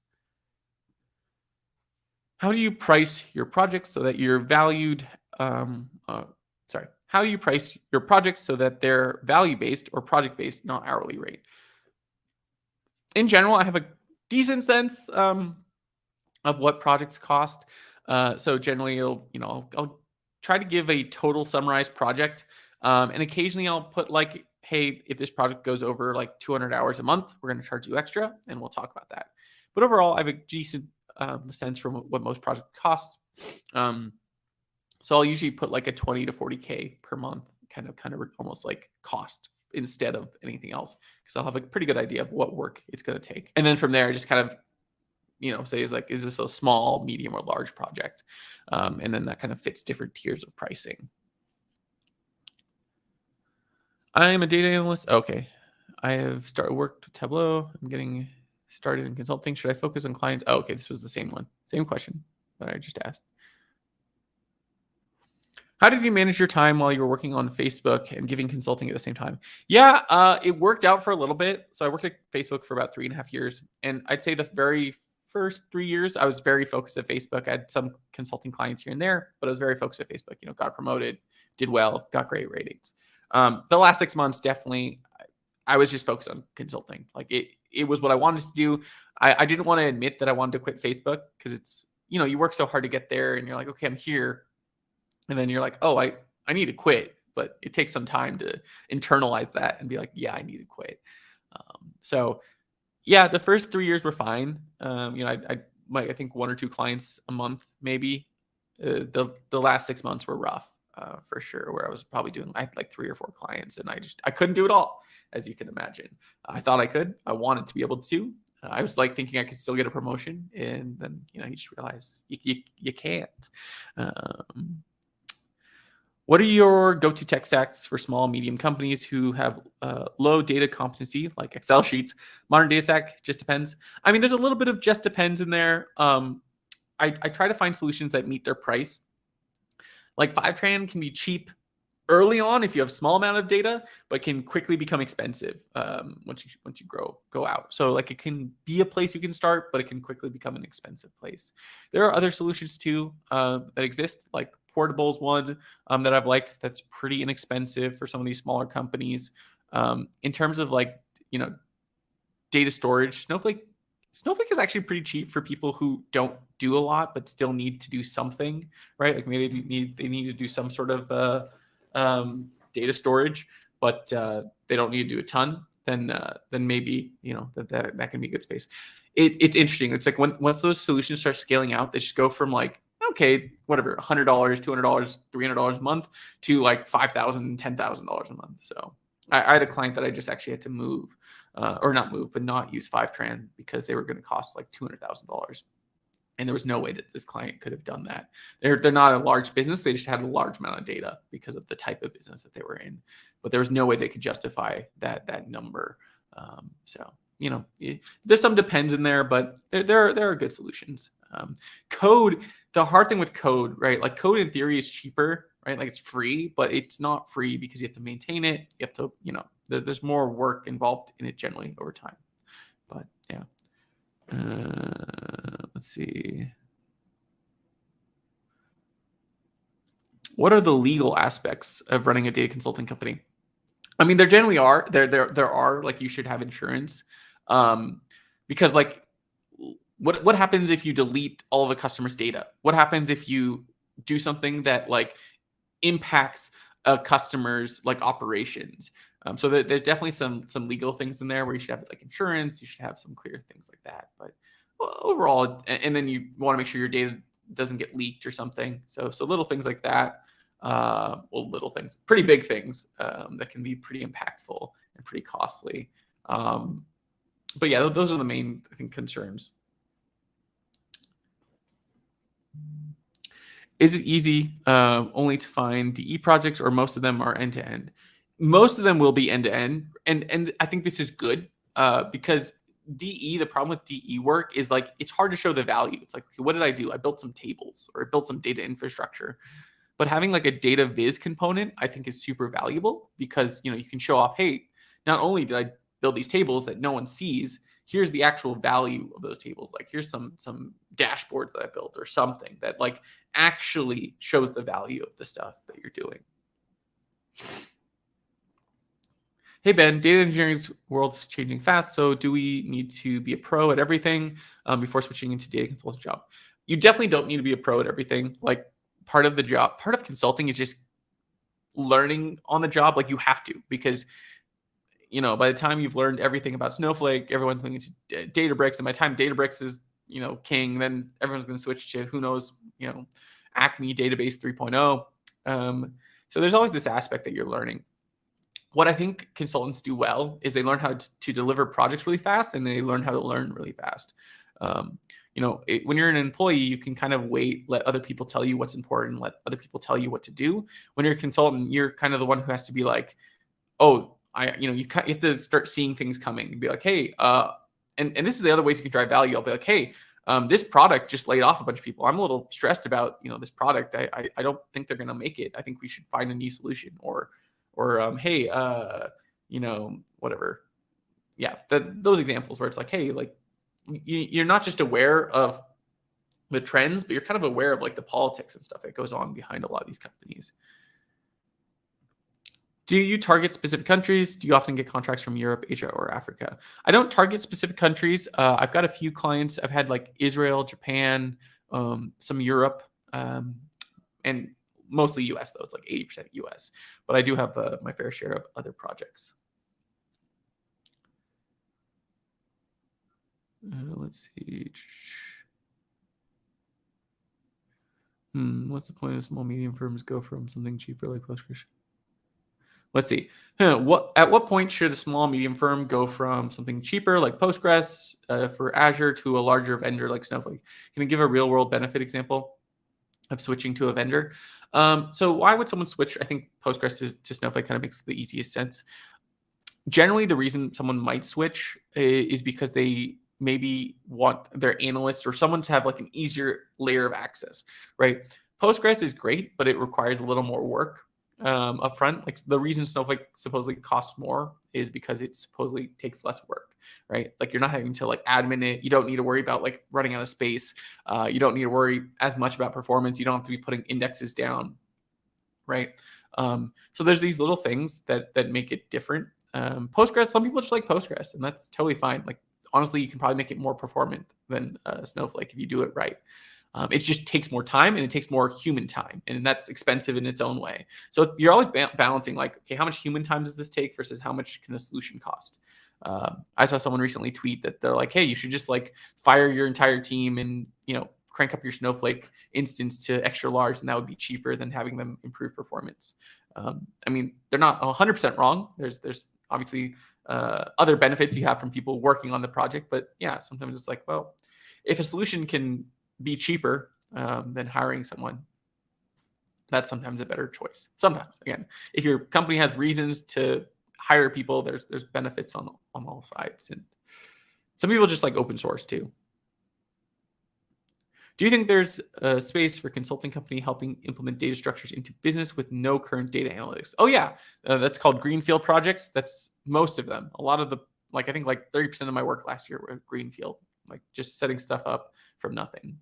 How do you price your projects so that you're valued? How do you price your projects so that they're value-based or project-based, not hourly rate? In general, I have a decent sense of what projects cost. So generally, I'll try to give a total summarized project, and occasionally I'll put like, hey, if this project goes over like 200 hours a month, we're going to charge you extra, and we'll talk about that. But overall, I have a decent sense from what most projects cost. So I'll usually put like a 20 to 40K per month, kind of almost like cost instead of anything else, because I'll have a pretty good idea of what work it's going to take. And then from there, just kind of say is this a small, medium, or large project? And then that kind of fits different tiers of pricing. I am a data analyst. Okay. I have worked with Tableau. I'm getting started in consulting. Should I focus on clients? Oh, okay. This was the same one. Same question that I just asked. How did you manage your time while you were working on Facebook and giving consulting at the same time? Yeah, it worked out for a little bit. So I worked at Facebook for about 3.5 years. And I'd say the very first 3 years, I was very focused at Facebook. I had some consulting clients here and there, but I was very focused at Facebook. Got promoted, did well, got great ratings. The last 6 months, definitely, I was just focused on consulting. Like it was what I wanted to do. I didn't want to admit that I wanted to quit Facebook because it's, you work so hard to get there and you're like, okay, I'm here. And then you're like, oh, I need to quit. But it takes some time to internalize that and be like, yeah, I need to quit. So yeah, the first 3 years were fine. I think 1 or 2 clients a month, maybe. The last 6 months were rough for sure, where I was probably I had like 3 or 4 clients and I couldn't do it all, as you can imagine. I thought I could. I wanted to be able to. I was like thinking I could still get a promotion. And then, you just realize you can't. What are your go-to tech stacks for small, medium companies who have low data competency, like Excel sheets? Modern data stack just depends. I mean, there's a little bit of just depends in there. I try to find solutions that meet their price. Like Fivetran can be cheap early on if you have a small amount of data, but can quickly become expensive once you go out. So like it can be a place you can start, but it can quickly become an expensive place. There are other solutions too that exist, like Portable is one that I've liked that's pretty inexpensive for some of these smaller companies. In terms of like, data storage, Snowflake is actually pretty cheap for people who don't do a lot but still need to do something, right? Like maybe they need to do some sort of data storage, but they don't need to do a ton. Then maybe that can be a good space. It's interesting. It's like once those solutions start scaling out, they just go from like, okay, whatever, $100, $200, $300 a month to like $5,000, $10,000 a month. So I had a client that I just actually had to move, or not move, but not use Fivetran because they were going to cost like $200,000. And there was no way that this client could have done that. They're not a large business. They just had a large amount of data because of the type of business that they were in. But there was no way they could justify that number. So, there's some depends in there, but there are good solutions. Code, the hard thing with code, right? Like code in theory is cheaper, right? Like it's free, but it's not free because you have to maintain it. You have to, there's more work involved in it generally over time. But yeah. Let's see. What are the legal aspects of running a data consulting company? I mean, there generally are. There are, like, you should have insurance, because like, what happens if you delete all of a customer's data? What happens if you do something that like impacts a customer's like operations? So there's definitely some legal things in there where you should have like insurance. You should have some clear things like that. But overall, and then you want to make sure your data doesn't get leaked or something. So little things like that. Little things, pretty big things that can be pretty impactful and pretty costly. But yeah, those are the main, I think, concerns. Is it easy only to find DE projects, or most of them are end to end? Most of them will be end to end, and I think this is good because DE, the problem with DE work is like it's hard to show the value. It's like, okay, what did I do? I built some tables or I built some data infrastructure. But having like a data viz component, I think, is super valuable because you can show off, hey, not only did I build these tables that no one sees, here's the actual value of those tables. Like here's some dashboards that I built or something that like actually shows the value of the stuff that you're doing. Hey, Ben, data engineering's world is changing fast. So do we need to be a pro at everything before switching into data consulting job? You definitely don't need to be a pro at everything. Like part of the job, part of consulting is just learning on the job. Like you have to, because by the time you've learned everything about Snowflake, everyone's moving into Databricks. And by the time Databricks is, king, then everyone's going to switch to who knows, Acme Database 3.0. So there's always this aspect that you're learning. What I think consultants do well is they learn how to deliver projects really fast, and they learn how to learn really fast. When you're an employee, you can kind of let other people tell you what's important, let other people tell you what to do. When you're a consultant, you're kind of the one who has to be like, oh, you have to start seeing things coming and be like, hey, and this is the other ways you can drive value. I'll be like, hey, this product just laid off a bunch of people. I'm a little stressed about, this product. I don't think they're going to make it. I think we should find a new solution, or hey, whatever. Yeah, those examples where it's like, hey, like you're not just aware of the trends, but you're kind of aware of like the politics and stuff that goes on behind a lot of these companies. Do you target specific countries? Do you often get contracts from Europe, Asia, or Africa? I don't target specific countries. I've got a few clients. I've had like Israel, Japan, some Europe, and mostly US, though. It's like 80% US. But I do have my fair share of other projects. Let's see. What's the point of small, medium firms go from something cheaper like Postgres? Let's see. At what point should a small, medium firm go from something cheaper like Postgres for Azure to a larger vendor like Snowflake? Can you give a real world benefit example of switching to a vendor? So why would someone switch? I think Postgres to Snowflake kind of makes the easiest sense. Generally, the reason someone might switch is because they maybe want their analysts or someone to have like an easier layer of access, right? Postgres is great, but it requires a little more work upfront. Like the reason Snowflake supposedly costs more is because it supposedly takes less work, right? Like you're not having to like admin it. You don't need to worry about like running out of space. You don't need to worry as much about performance. You don't have to be putting indexes down, right? So there's these little things that make it different. Postgres, some people just like Postgres, and that's totally fine. Like honestly, you can probably make it more performant than Snowflake if you do it right. It just takes more time, and it takes more human time, and that's expensive in its own way. So you're always balancing like, okay, how much human time does this take versus how much can a solution cost? I saw someone recently tweet that they're like, hey, you should just like fire your entire team and crank up your Snowflake instance to extra large, and that would be cheaper than having them improve performance. I mean, they're not 100% wrong. There's obviously other benefits you have from people working on the project, but yeah, sometimes it's like, well, if a solution can be cheaper than hiring someone, that's sometimes a better choice. Sometimes, again, if your company has reasons to hire people, there's benefits on all sides. And some people just like open source too. Do you think there's a space for consulting company helping implement data structures into business with no current data analytics? Oh yeah, that's called greenfield projects. That's most of them. A lot of the I think 30% of my work last year were greenfield, like just setting stuff up from nothing.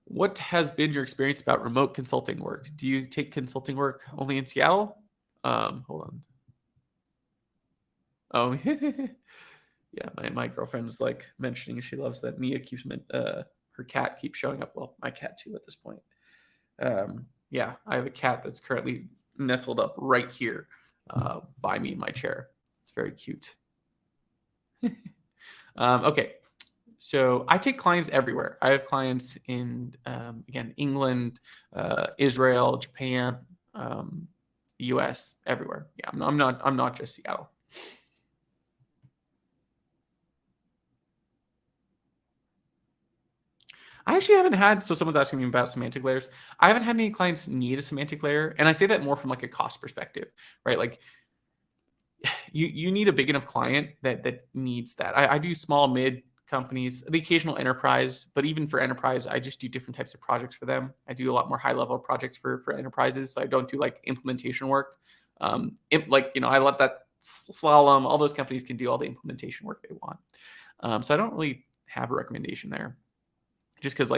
What has been your experience about remote consulting work? Do you take consulting work only in Seattle? Hold on. Oh, yeah. My girlfriend's like mentioning she loves that Mia keeps her cat keeps showing up. Well, my cat too at this point. Yeah, I have a cat that's currently nestled up right here by me in my chair. It's very cute. Okay. So I take clients everywhere. I have clients in, again, England, Israel, Japan, US, everywhere. Yeah, I'm not just Seattle. I actually haven't had, so someone's asking me about semantic layers. I haven't had any clients need a semantic layer. And I say that more from like a cost perspective, right? Like you need a big enough client that needs that. I do small, mid companies, the occasional enterprise, but even for enterprise, I just do different types of projects for them. I do a lot more high level projects for enterprises. So I don't do like implementation work. I let that Slalom, all those companies can do all the implementation work they want. So I don't really have a recommendation there. Just because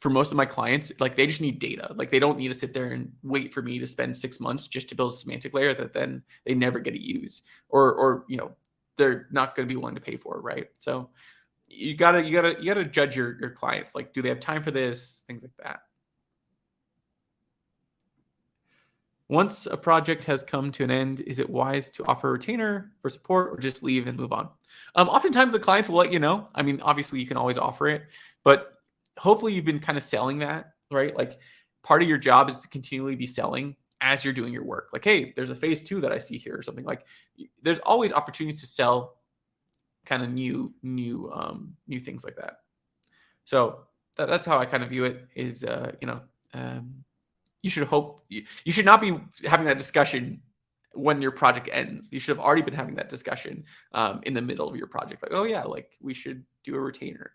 for most of my clients, they just need data. They don't need to sit there and wait for me to spend 6 months just to build a semantic layer that then they never get to use, or they're not going to be willing to pay for, right? So you gotta judge your clients. Do they have time for this? Things like that. Once a project has come to an end, is it wise to offer a retainer for support or just leave and move on? Oftentimes the clients will let you know. I mean, obviously you can always offer it, but hopefully you've been kind of selling that, right? Part of your job is to continually be selling as you're doing your work. Hey, there's a phase 2 that I see here or something. There's always opportunities to sell kind of new things like that. So that's how I kind of view it is, you should not be having that discussion when your project ends. You should have already been having that discussion in the middle of your project. Oh yeah, we should do a retainer.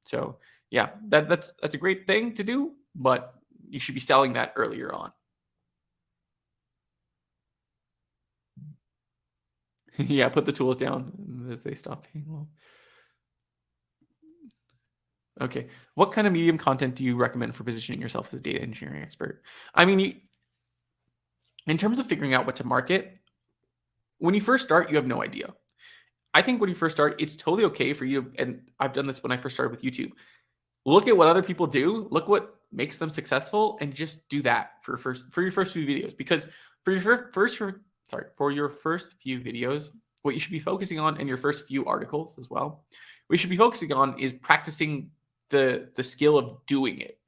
So yeah, that's a great thing to do, but you should be selling that earlier on. Yeah, put the tools down as they stop paying well. Okay. What kind of medium content do you recommend for positioning yourself as a data engineering expert? I mean, in terms of figuring out what to market, when you first start, you have no idea. I think when you first start, it's totally okay for you, and I've done this when I first started with YouTube. Look at what other people do, look what makes them successful, and just do that for your first few videos. Because for your first few videos, what you should be focusing on, and your first few articles as well, what you should be focusing on is practicing the skill of doing it.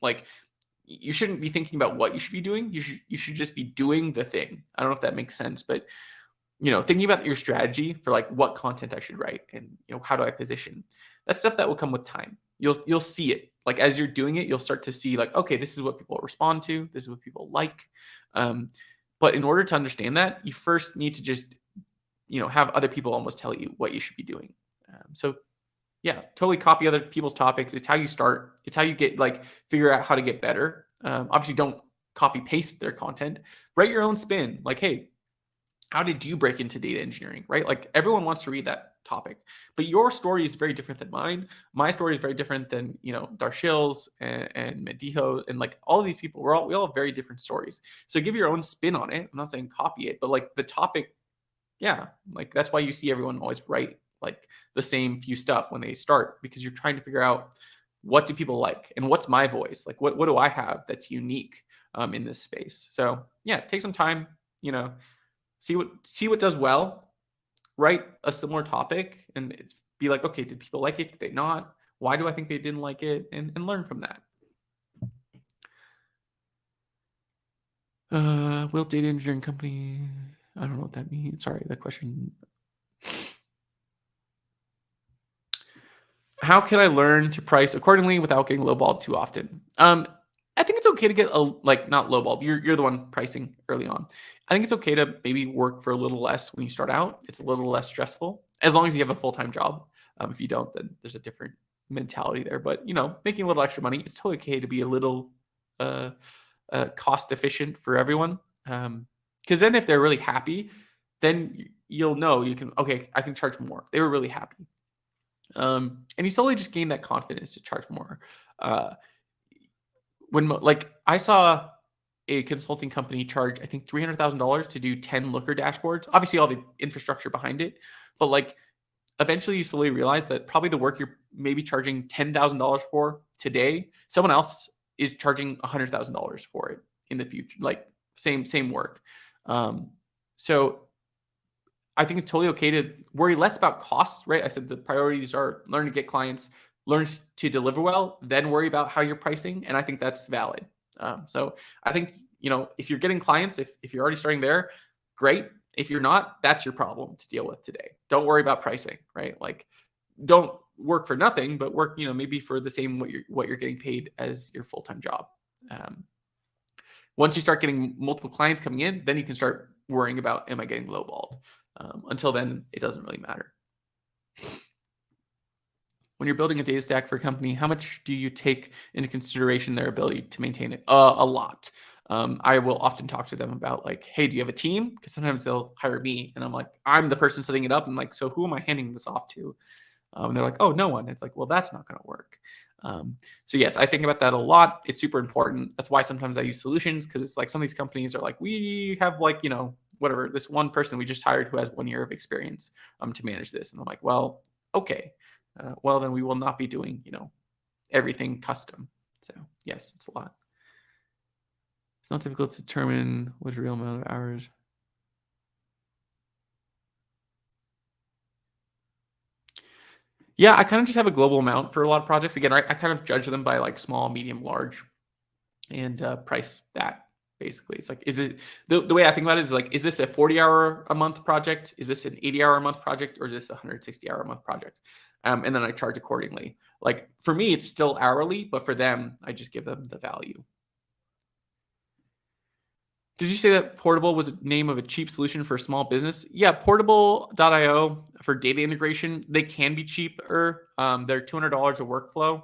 You shouldn't be thinking about what you should be doing. You should just be doing the thing. I don't know if that makes sense, but thinking about your strategy for what content I should write and how do I position. That's stuff that will come with time. You'll see it. As you're doing it, you'll start to see okay, this is what people respond to. This is what people like. But in order to understand that, you first need to just have other people almost tell you what you should be doing. So yeah, totally copy other people's topics. It's how you start. It's how you get figure out how to get better. Obviously, don't copy paste their content. Write your own spin. Hey, how did you break into data engineering, right? Everyone wants to read that topic, but your story is very different than mine. My story is very different than, Darshil's and Mediho and all of these people. We all have very different stories. So give your own spin on it. I'm not saying copy it, but the topic, yeah, that's why you see everyone always write the same few stuff when they start, because you're trying to figure out what do people like and what's my voice? What do I have that's unique in this space? So yeah, take some time, see what does well, write a similar topic, and be okay, did people like it? Did they not? Why do I think they didn't like it? And learn from that. Will data engineering company? I don't know what that means. Sorry, that question. How can I learn to price accordingly without getting lowballed too often? I think it's okay to get not lowballed. You're the one pricing early on. I think it's okay to maybe work for a little less when you start out. It's a little less stressful as long as you have a full-time job. If you don't, then there's a different mentality there. But making a little extra money, it's totally okay to be a little uh, cost efficient for everyone. Because then if they're really happy, then you'll know you can. Okay, I can charge more. They were really happy. And you slowly just gain that confidence to charge more. Uh, I saw a consulting company charge, I think $300,000 to do 10 Looker dashboards. Obviously, all the infrastructure behind it, but eventually you slowly realize that probably the work you're maybe charging $10,000 for today, someone else is charging $100,000 for it in the future. Like same work. So I think it's totally okay to worry less about costs, right? I said the priorities are learn to get clients, learn to deliver well, then worry about how you're pricing. And I think that's valid. So I think, if you're getting clients, if you're already starting there, great. If you're not, that's your problem to deal with today. Don't worry about pricing, right? Don't work for nothing, but work, maybe for the same what you're getting paid as your full-time job. Once you start getting multiple clients coming in, then you can start worrying about, am I getting lowballed? Until then, it doesn't really matter. When you're building a data stack for a company, how much do you take into consideration their ability to maintain it? A lot. I will often talk to them about hey, do you have a team? Because sometimes they'll hire me and I'm like, I'm the person setting it up. I'm like, so who am I handing this off to? And they're like, oh, no one. It's like, well, that's not going to work. So yes, I think about that a lot. It's super important. That's why sometimes I use solutions, because it's some of these companies are we have whatever, this one person we just hired who has 1 year of experience to manage this. And I'm like, well, okay. Well, then we will not be doing, everything custom. So yes, it's a lot. It's not difficult to determine what's real amount of hours. Yeah, I kind of just have a global amount for a lot of projects. Again, I kind of judge them by small, medium, large, and price that. Basically, it's is it the way I think about it is this a 40-hour a month project? Is this an 80-hour a month project, or is this a 160-hour a month project? And then I charge accordingly. For me, it's still hourly, but for them, I just give them the value. Did you say that Portable was a name of a cheap solution for a small business? Yeah, Portable.io for data integration. They can be cheaper. They're $200 a workflow,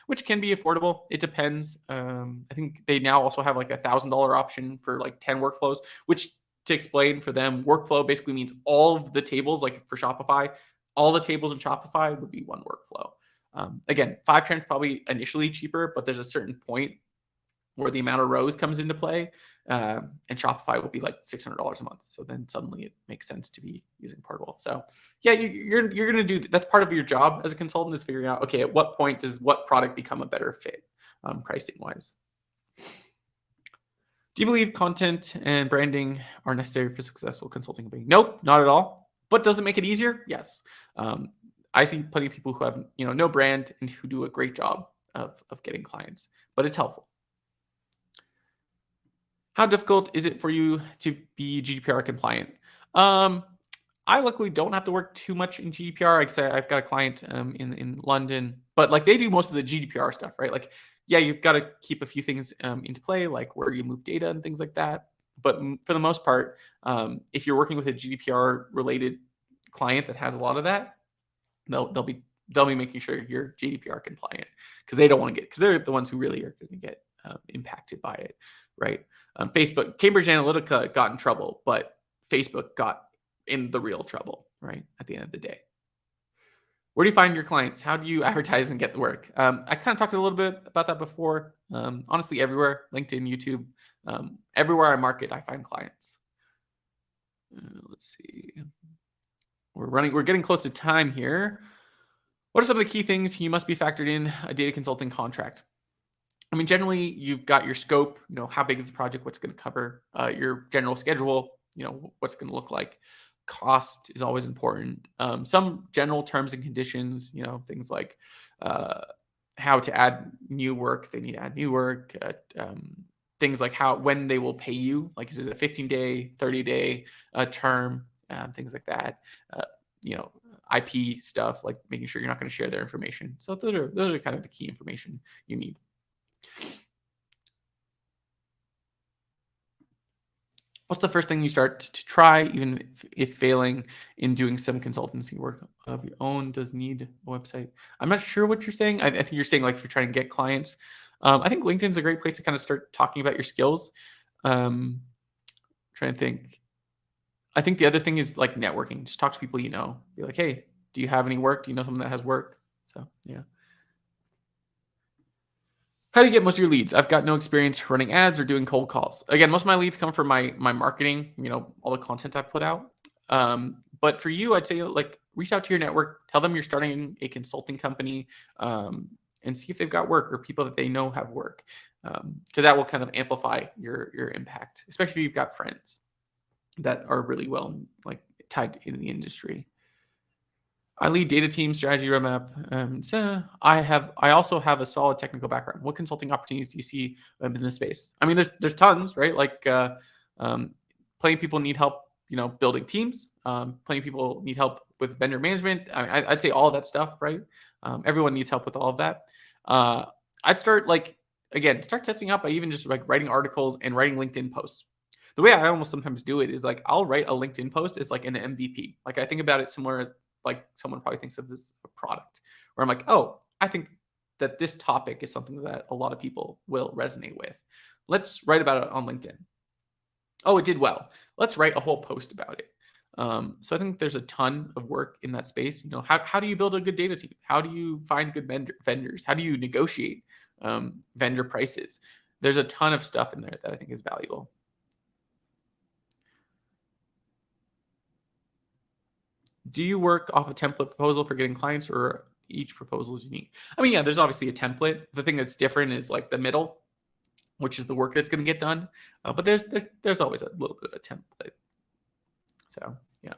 which can be affordable. It depends. I think they now also have a $1,000 option for 10 workflows, which, to explain for them, workflow basically means all of the tables, for Shopify, all the tables in Shopify would be one workflow. Again, Fivetran probably initially cheaper, but there's a certain point where the amount of rows comes into play, and Shopify will be $600 a month. So then suddenly it makes sense to be using Portable. So yeah, you're going to do that's part of your job as a consultant, is figuring out, okay, at what point does what product become a better fit, pricing wise. Do you believe content and branding are necessary for successful consulting company? Nope, not at all. But does it make it easier? Yes. I see plenty of people who have no brand and who do a great job of getting clients, but it's helpful. How difficult is it for you to be GDPR compliant? I luckily don't have to work too much in GDPR. Like I say, I've got a client in London, but they do most of the GDPR stuff, right? Yeah, you've got to keep a few things into play, like where you move data and things like that. But for the most part, if you're working with a GDPR related client that has a lot of that, they'll be making sure you're GDPR compliant, because they don't want to because they're the ones who really are going to get impacted by it, right? Facebook, Cambridge Analytica got in trouble, but Facebook got in the real trouble, right? At the end of the day. Where do you find your clients? How do you advertise and get the work? I kind of talked a little bit about that before. Honestly, everywhere, LinkedIn, YouTube, everywhere I market, I find clients. Let's see. We're getting close to time here. What are some of the key things you must be factored in a data consulting contract? I mean, generally, you've got your scope, how big is the project, what's going to cover, your general schedule, what's going to look like. Cost is always important. Some general terms and conditions, things like how to add new work, they need to add new work, things like when they will pay you, is it a 15-day, 30-day term, things like that. IP stuff, like making sure you're not going to share their information. So those are kind of the key information you need. What's the first thing you start to try, even if failing, in doing some consultancy work of your own? Does need a website? I'm not sure what you're saying. I think you're saying like if you're trying to get clients. I think LinkedIn's a great place to kind of start talking about your skills. Trying to think. I think the other thing is like networking. Just talk to people you know. Be like, hey, do you have any work? Do you know someone that has work? So yeah. How do you get most of your leads? I've got no experience running ads or doing cold calls. Again, most of my leads come from my marketing, all the content I put out. But for you, I'd say like reach out to your network, tell them you're starting a consulting company, and see if they've got work or people that they know have work. Because that will kind of amplify your impact, especially if you've got friends that are really well like tied in the industry. I lead data team strategy roadmap. So I also have a solid technical background. What consulting opportunities do you see in this space? I mean, there's tons, right? Like plenty of people need help, building teams. Plenty of people need help with vendor management. I'd say all of that stuff, right? Everyone needs help with all of that. I'd start start testing out by even just like writing articles and writing LinkedIn posts. The way I almost sometimes do it is like I'll write a LinkedIn post as like an MVP. Like I think about it similar, like someone probably thinks of this a product, where I'm like, oh, I think that this topic is something that a lot of people will resonate with. Let's write about it on LinkedIn. Oh, it did well. Let's write a whole post about it. So I think there's a ton of work in that space. How do you build a good data team? How do you find good vendors? How do you negotiate vendor prices? There's a ton of stuff in there that I think is valuable. Do you work off a template proposal for getting clients, or each proposal is unique? I mean, yeah, there's obviously a template. The thing that's different is like the middle, which is the work that's going to get done. But there's always a little bit of a template. So yeah.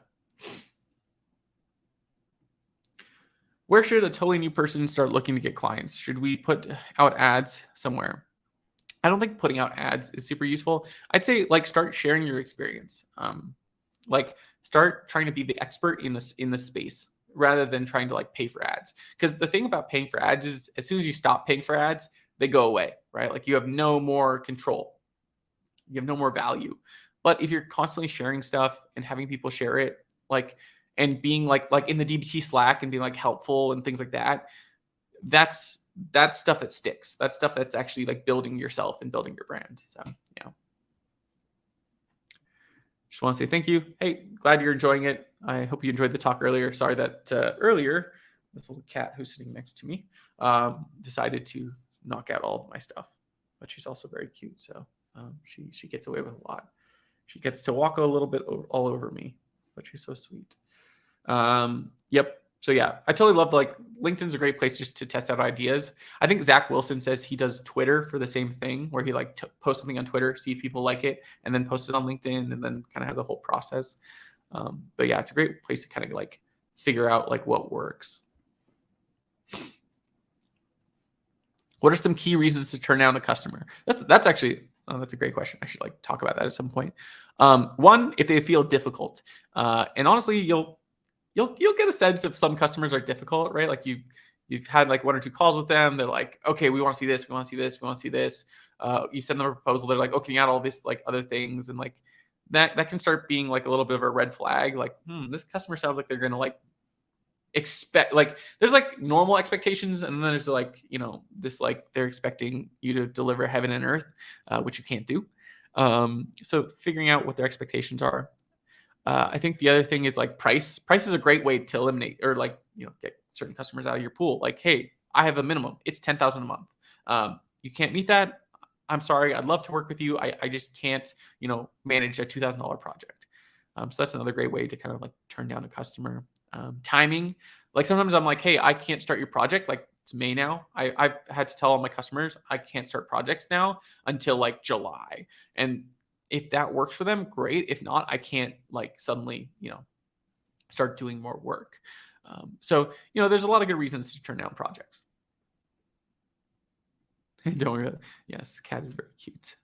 Where should a totally new person start looking to get clients? Should we put out ads somewhere? I don't think putting out ads is super useful. I'd say like start sharing your experience. Like start trying to be the expert in this space rather than trying to like pay for ads. Because the thing about paying for ads is as soon as you stop paying for ads, they go away, right? Like you have no more control. You have no more value. But if you're constantly sharing stuff and having people share it, like, and being like in the DBT Slack and being like helpful and things like that, that's stuff that sticks. That's stuff that's actually like building yourself and building your brand. So yeah. Just want to say thank you. Hey, glad you're enjoying it. I hope you enjoyed the talk earlier. Sorry that earlier this little cat who's sitting next to me decided to knock out all of my stuff, but she's also very cute. So she gets away with a lot. She gets to walk a little bit all over me, but she's so sweet. Yep. So yeah, I totally love like LinkedIn's a great place just to test out ideas. I think Zach Wilson says he does Twitter for the same thing, where he like posts something on Twitter, see if people like it, and then posts it on LinkedIn, and then kind of has a whole process. But yeah, it's a great place to kind of like figure out like what works. What are some key reasons to turn down a customer? That's actually that's a great question. I should like talk about that at some point. One, if they feel difficult, and honestly, you'll get a sense if some customers are difficult, right? Like you've had like one or two calls with them. They're like, okay, we want to see this, we want to see this, we want to see this. You send them a proposal. They're like, oh, can you add all this like other things? And like that can start being like a little bit of a red flag. Like, this customer sounds like they're gonna like expect, like there's like normal expectations, and then there's like this like they're expecting you to deliver heaven and earth, which you can't do. So figuring out what their expectations are. I think the other thing is like price. Price is a great way to eliminate or like get certain customers out of your pool. Like, hey, I have a minimum. It's $10,000 a month. You can't meet that. I'm sorry. I'd love to work with you. I just can't manage a $2,000 project. So that's another great way to kind of like turn down a customer. Timing. Like sometimes I'm like, hey, I can't start your project. Like it's May now. I've had to tell all my customers I can't start projects now until like July. And if that works for them, great. If not, I can't like suddenly, start doing more work. So, there's a lot of good reasons to turn down projects. Don't worry about it. Yes, cat is very cute.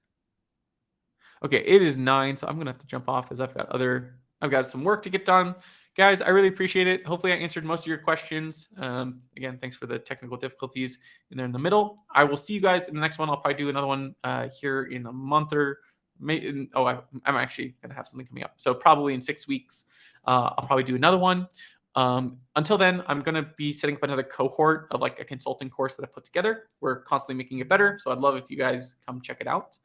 Okay, it is 9, so I'm gonna have to jump off as I've got some work to get done. Guys, I really appreciate it. Hopefully I answered most of your questions. Again, thanks for the technical difficulties in there in the middle. I will see you guys in the next one. I'll probably do another one here in a month or maybe. Oh, I'm actually going to have something coming up. So probably in 6 weeks, I'll probably do another one. Until then, I'm going to be setting up another cohort of like a consulting course that I put together. We're constantly making it better. So I'd love if you guys come check it out.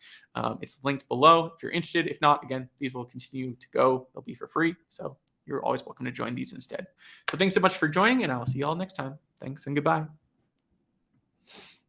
It's linked below if you're interested. If not, again, these will continue to go. They'll be for free. So you're always welcome to join these instead. So thanks so much for joining, and I'll see you all next time. Thanks and goodbye.